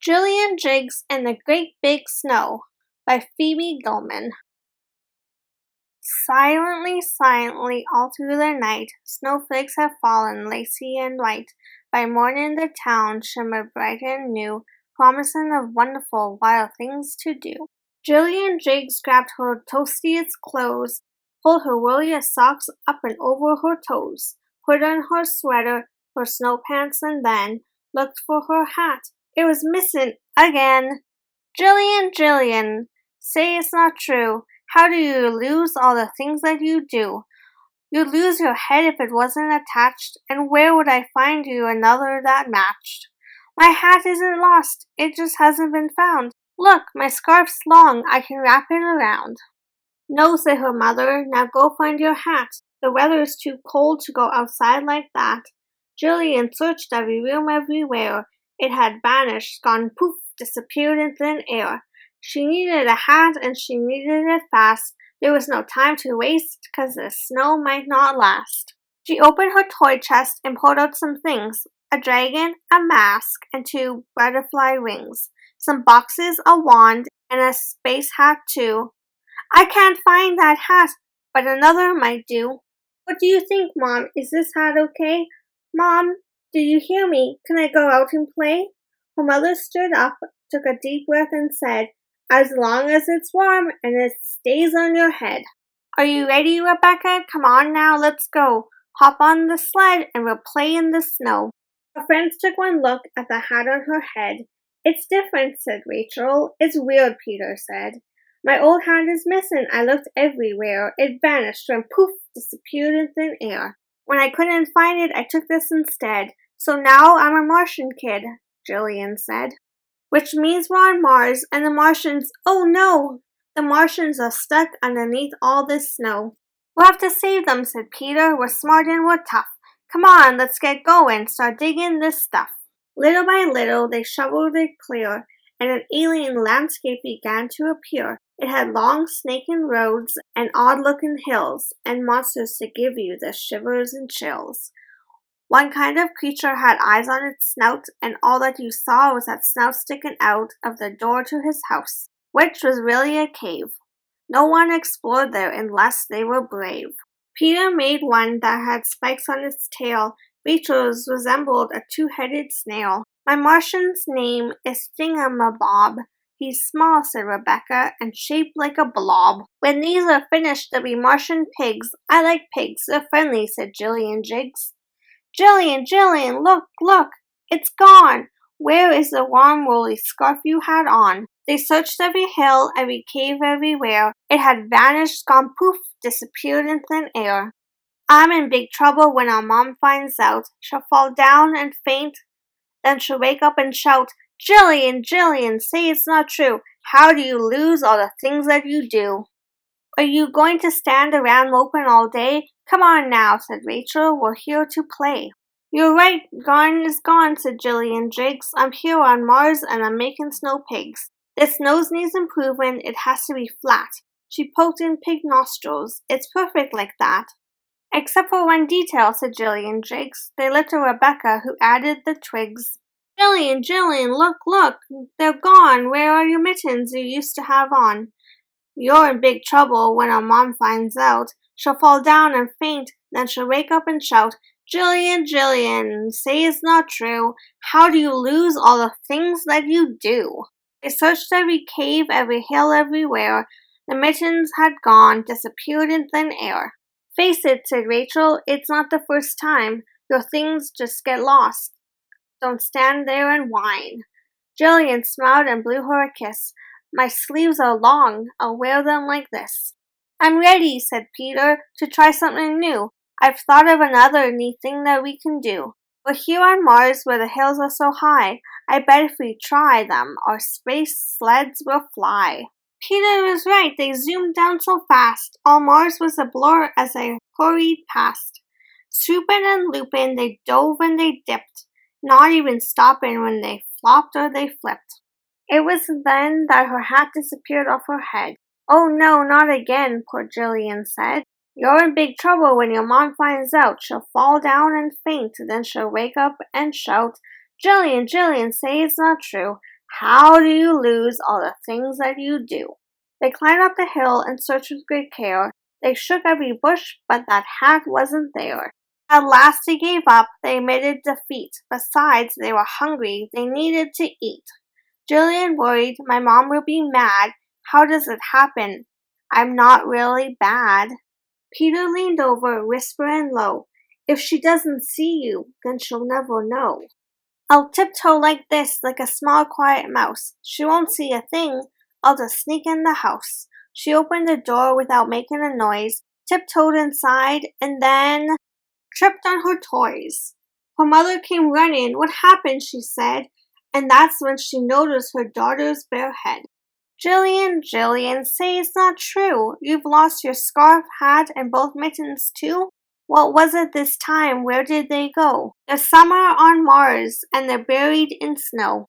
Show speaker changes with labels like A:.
A: Jillian, Jiggs, and the Great Big Snow by Phoebe Gilman. Silently, all through the night, snowflakes have fallen, lacy and white. By morning the town shimmered bright and new, promising of wonderful, wild things to do. Jillian Jiggs grabbed her toastiest clothes, pulled her wooliest socks up and over her toes, put on her sweater, her snow pants, and then looked for her hat. It was missing again. Jillian, say it's not true. How do you lose all the things that you do? You'd lose your head if it wasn't attached, and where would I find you another that matched? My hat isn't lost, it just hasn't been found. Look, my scarf's long, I can wrap it around. No, said her mother, now go find your hat. The weather is too cold to go outside like that. Jillian searched every room, everywhere. It had vanished, gone poof, disappeared in thin air. She needed a hat, and she needed it fast. There was no time to waste, 'cause the snow might not last. She opened her toy chest and pulled out some things. A dragon, a mask, and 2 butterfly rings. Some boxes, a wand, and a space hat too. I can't find that hat, but another might do. What do you think, Mom? Is this hat okay? Mom, do you hear me? Can I go out and play? Her mother stood up, took a deep breath, and said, as long as it's warm and it stays on your head. Are you ready, Rebecca? Come on now, let's go. Hop on the sled and we'll play in the snow. Her friends took one look at the hat on her head. It's different, said Rachel. It's weird, Peter said. My old hat is missing. I looked everywhere. It vanished and poof, disappeared in thin air. When I couldn't find it, I took this instead. So now I'm a Martian kid, Jillian said. Which means we're on Mars, and the Martians, oh no! The Martians are stuck underneath all this snow. We'll have to save them, said Peter. We're smart and we're tough. Come on, let's get going, start digging this stuff. Little by little, they shoveled it clear, and an alien landscape began to appear. It had long, snaking roads and odd-looking hills, and monsters to give you the shivers and chills. One kind of creature had eyes on its snout, and all that you saw was that snout sticking out of the door to his house, which was really a cave. No one explored there unless they were brave. Peter made one that had spikes on its tail. Rachel's resembled a 2-headed snail. My Martian's name is Thingamabob. He's small, said Rebecca, and shaped like a blob. When these are finished, they'll be Martian pigs. I like pigs, they're friendly, said Jillian Jiggs. Jillian, look, it's gone. Where is the warm woolly scarf you had on? They searched every hill, every cave, everywhere. It had vanished, gone poof, disappeared in thin air. I'm in big trouble when our mom finds out. She'll fall down and faint, then she'll wake up and shout, Jillian, say it's not true. How do you lose all the things that you do? Are you going to stand around moping all day? Come on now, said Rachel. We're here to play. You're right, gone is gone, said Jillian Jiggs. I'm here on Mars and I'm making snow pigs. This nose needs improving. It has to be flat. She poked in pig nostrils. It's perfect like that. Except for one detail, said Jillian Jiggs. They looked at Rebecca, who added the twigs. Jillian, look. They're gone. Where are your mittens you used to have on? You're in big trouble when our mom finds out. She'll fall down and faint, then she'll wake up and shout, Jillian, say it's not true. How do you lose all the things that you do? They searched every cave, every hill, everywhere. The mittens had gone, disappeared in thin air. Face it, said Rachel, it's not the first time. Your things just get lost. Don't stand there and whine. Jillian smiled and blew her a kiss. My sleeves are long. I'll wear them like this. I'm ready, said Peter, to try something new. I've thought of another neat thing that we can do. We're here on Mars where the hills are so high. I bet if we try them, our space sleds will fly. Peter was right. They zoomed down so fast. All Mars was a blur as they hurried past. Swooping and looping, they dove and they dipped, not even stopping when they flopped or they flipped. It was then that her hat disappeared off her head. Oh no, not again, poor Jillian said. You're in big trouble when your mom finds out. She'll fall down and faint, then she'll wake up and shout, Jillian, say it's not true. How do you lose all the things that you do? They climbed up the hill and searched with great care. They shook every bush, but that hat wasn't there. At last they gave up. They admitted defeat. Besides, they were hungry. They needed to eat. Jillian worried. My mom will be mad. How does it happen? I'm not really bad. Peter leaned over, whispering low. If she doesn't see you, then she'll never know. I'll tiptoe like this, like a small quiet mouse. She won't see a thing. I'll just sneak in the house. She opened the door without making a noise, tiptoed inside, and then tripped on her toys. Her mother came running. What happened? She said, and that's when she noticed her daughter's bare head. Jillian, Jillian, say it's not true. You've lost your scarf, hat, and both mittens too? What was it this time? Where did they go? The summer on Mars, and they're buried in snow.